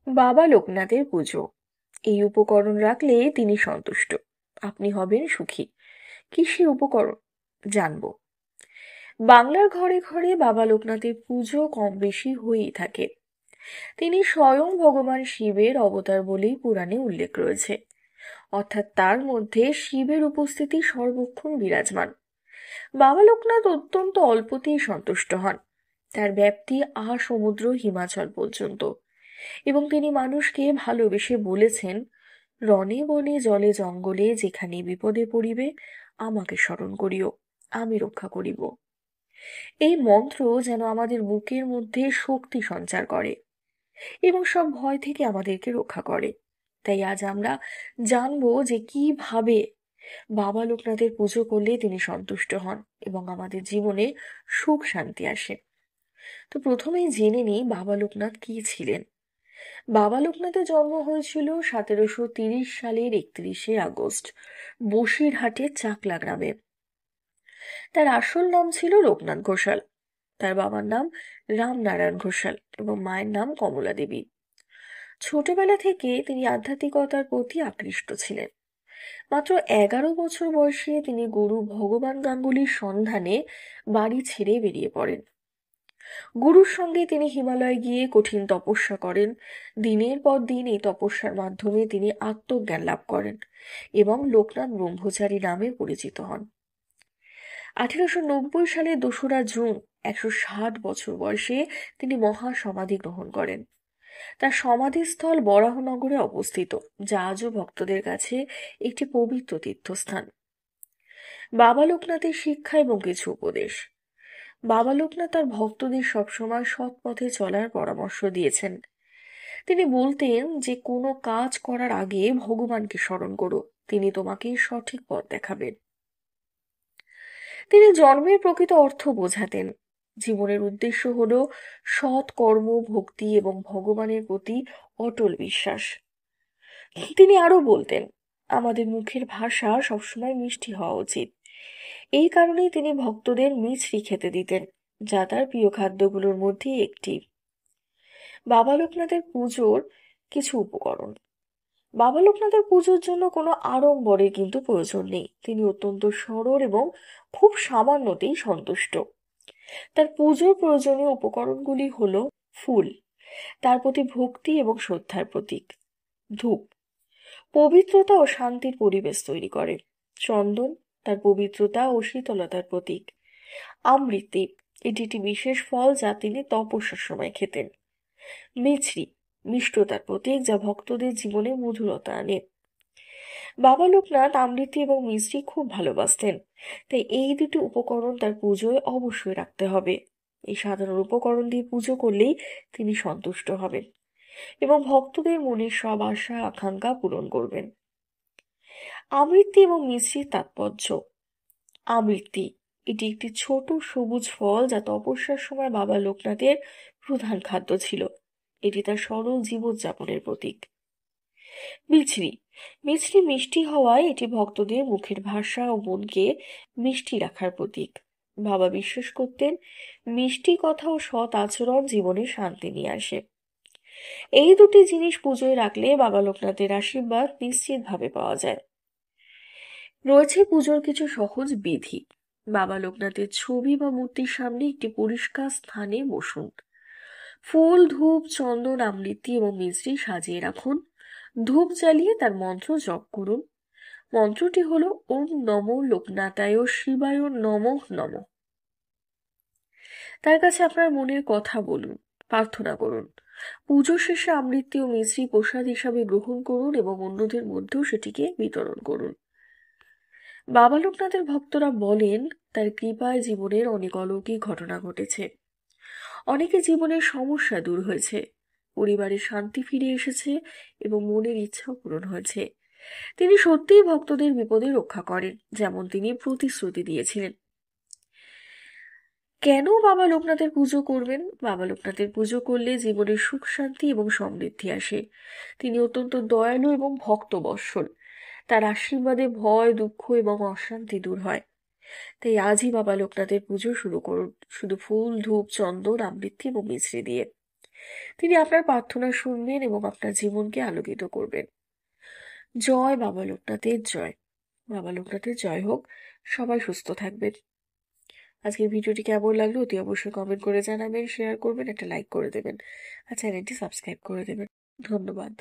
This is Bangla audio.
বাবা লোকনাথের পুজো। এই উপকরণ রাখলে তিনি সন্তুষ্ট, আপনি হবেন সুখী। কি সে উপকরণ জানবো। বাংলার ঘরে ঘরে বাবা লোকনাথের পুজো কম বেশি হয়েই থাকে। তিনি স্বয়ং ভগবান শিবের অবতার বলেই পুরাণে উল্লেখ রয়েছে, অর্থাৎ তার মধ্যে শিবের উপস্থিতি সর্বক্ষণ বিরাজমান। বাবা লোকনাথ অত্যন্ত অল্পতেই সন্তুষ্ট হন। তার ব্যাপ্তি সমুদ্র হিমাচল পর্যন্ত, এবং তিনি মানুষকে ভালোবেসে বলেছেন, রণে বনে জলে জঙ্গলে যেখানে বিপদে পড়িবে আমাকে স্মরণ করিও, আমি রক্ষা করিব। এই মন্ত্র যেন আমাদের বুকের মধ্যে শক্তি সঞ্চার করে এবং সব ভয় থেকে আমাদেরকে রক্ষা করে। তাই আজ আমরা জানবো যে কিভাবে বাবা লোকনাথের পুজো করলে তিনি সন্তুষ্ট হন এবং আমাদের জীবনে সুখ শান্তি আসে। তো প্রথমেই জেনে নিই বাবা লোকনাথ কি ছিলেন। বাবা লোকনাথের জন্ম হয়েছিল 1730 সালের 31শে আগস্ট বসিরহাটের চাকলা গ্রামে। তার আসল নাম ছিল লোকনাথ ঘোষাল। তার বাবার নাম রামনারায়ণ ঘোষাল এবং মায়ের নাম কমলা দেবী। ছোটবেলা থেকে তিনি আধ্যাত্মিকতার প্রতি আকৃষ্ট ছিলেন। মাত্র 11 বছর বয়সে তিনি গুরু ভগবান গাঙ্গুলির সন্ধানে বাড়ি ছেড়ে বেরিয়ে পড়েন। গুরুর সঙ্গে তিনি হিমালয়ে গিয়ে কঠিন তপস্যা করেন। দিনের পর দিন এই তপস্যার মাধ্যমে তিনি আত্মজ্ঞান লাভ করেন এবং লোকনাথ ব্রহ্মচারী নামে পরিচিত হন। 1890 সালে 2রা জুন 160 বছর বয়সে তিনি মহাসমাধি গ্রহণ করেন। তার সমাধিস্থল বরাহনগরে অবস্থিত, যা আজও ভক্তদের কাছে একটি পবিত্র তীর্থস্থান। বাবা লোকনাথের শিক্ষা এবং কিছু উপদেশ। বাবা লোকনাথ তার ভক্তদের সবসময় সৎ পথে চলার পরামর্শ দিয়েছেন। তিনি বলতেন যে কোনো কাজ করার আগে ভগবানকে স্মরণ করো, তিনি তোমাকে সঠিক পথ দেখাবেন। তিনি জন্মের প্রকৃত অর্থ বোঝাতেন। জীবনের উদ্দেশ্য হলো সৎ কর্ম, ভক্তি এবং ভগবানের প্রতি অটল বিশ্বাস। তিনি আরো বলতেন, আমাদের মুখের ভাষা সবসময় মিষ্টি হওয়া উচিত। এই কারণেই তিনি ভক্তদের মিছরি খেতে দিতেন, যা তার প্রিয় খাদ্যগুলোর মধ্যে একটি। বাবা লোকনাথের পুজোর কিছু উপকরণ। বাবা লোকনাথের পুজোর জন্য কোনো আড়ম্বরের কিন্তু প্রয়োজন নেই। তিনি অত্যন্ত সরল এবং খুব সামান্যতেই সন্তুষ্ট। তার পুজোর প্রয়োজনীয় উপকরণগুলি হলো ফুল, তার প্রতি ভক্তি এবং শ্রদ্ধার প্রতীক; ধূপ, পবিত্রতা ও শান্তির পরিবেশ তৈরি করে; চন্দন, তার পবিত্রতা ও শীতলতার প্রতীক; আমৃতি, এটি একটি বিশেষ ফল যা তিনি তপস্যার সময় খেতেন; মিছরি, মিষ্টতার প্রতীক যা ভক্তদের জীবনে মধুরতা আনে। বাবা লোকনাথ আমৃতি এবং মিছরি খুব ভালোবাসতেন, তাই এই দুটি উপকরণ তার পুজোয় অবশ্যই রাখতে হবে। এই সাধারণ উপকরণ দিয়ে পুজো করলেই তিনি সন্তুষ্ট হবেন এবং ভক্তদের মনের সব আশা আকাঙ্ক্ষা পূরণ করবেন। আমৃতি এবং মিছরির তাৎপর্য। আমৃতি, এটি একটি ছোট সবুজ ফল যা তপস্যার সময় বাবা লোকনাথের প্রধান খাদ্য ছিল। এটি তার সরল জীবনযাপনের প্রতীক। মিছরি, মিছরি মিষ্টি হওয়ায় এটি ভক্তদের মুখের ভাষা ও মনকে মিষ্টি রাখার প্রতীক। বাবা বিশ্বাস করতেন, মিষ্টি কথা ও সৎ আচরণ জীবনে শান্তি নিয়ে আসে। এই দুটি জিনিস পুজোয় রাখলে বাবা লোকনাথের আশীর্বাদ নিশ্চিতভাবে পাওয়া যায়। রয়েছে পুজোর কিছু সহজ বিধি। বাবা লোকনাথের ছবি বা মূর্তির সামনে একটি পরিষ্কার স্থানে বসুন। ফুল, ধূপ, চন্দন, আমৃতি এবং মিছরি সাজিয়ে রাখুন। ধূপ জ্বালিয়ে তার মন্ত্র জপ করুন। মন্ত্রটি হলো ওম নমো লোকনাথায় শিবায় নমঃ নমঃ। তার কাছে আপনার মনের কথা বলুন, প্রার্থনা করুন। পুজো শেষে আমৃতি ও মিছরি প্রসাদ হিসাবে গ্রহণ করুন এবং অন্যদের মধ্যেও সেটিকে বিতরণ করুন। বাবা লোকনাথের ভক্তরা বলেন, তার কৃপায় জীবনের অনেক অলৌকিক ঘটনা ঘটেছে। অনেকে জীবনের সমস্যা দূর হয়েছে, পরিবারের শান্তি ফিরে এসেছে এবং মনের ইচ্ছাও পূরণ হয়েছে। তিনি সত্যিই ভক্তদের বিপদে রক্ষা করেন, যেমন তিনি প্রতিশ্রুতি দিয়েছিলেন। কেন বাবা লোকনাথের পুজো করবেন? বাবা লোকনাথের পুজো করলে জীবনে সুখ শান্তি এবং সমৃদ্ধি আসে। তিনি অত্যন্ত দয়ালু এবং ভক্তবৎসল। তার আশীর্বাদে ভয়, দুঃখ এবং অশান্তি দূর হয়। তাই আজই বাবা লোকনাথের পুজো শুরু করুন, শুধু ফুল, ধূপ, চন্দন, আমৃতি এবং মিছরি দিয়ে। তিনি আপনার প্রার্থনা শুনবেন এবং আপনার জীবনকে আলোকিত করবেন। জয় বাবা লোকনাথের জয়। বাবা লোকনাথের জয় হোক। সবাই সুস্থ থাকবেন। আজকের ভিডিওটি কেমন লাগলো অতি অবশ্যই কমেন্ট করে জানাবেন, শেয়ার করবেন, একটা লাইক করে দেবেন আর চ্যানেলটি সাবস্ক্রাইব করে দেবেন। ধন্যবাদ।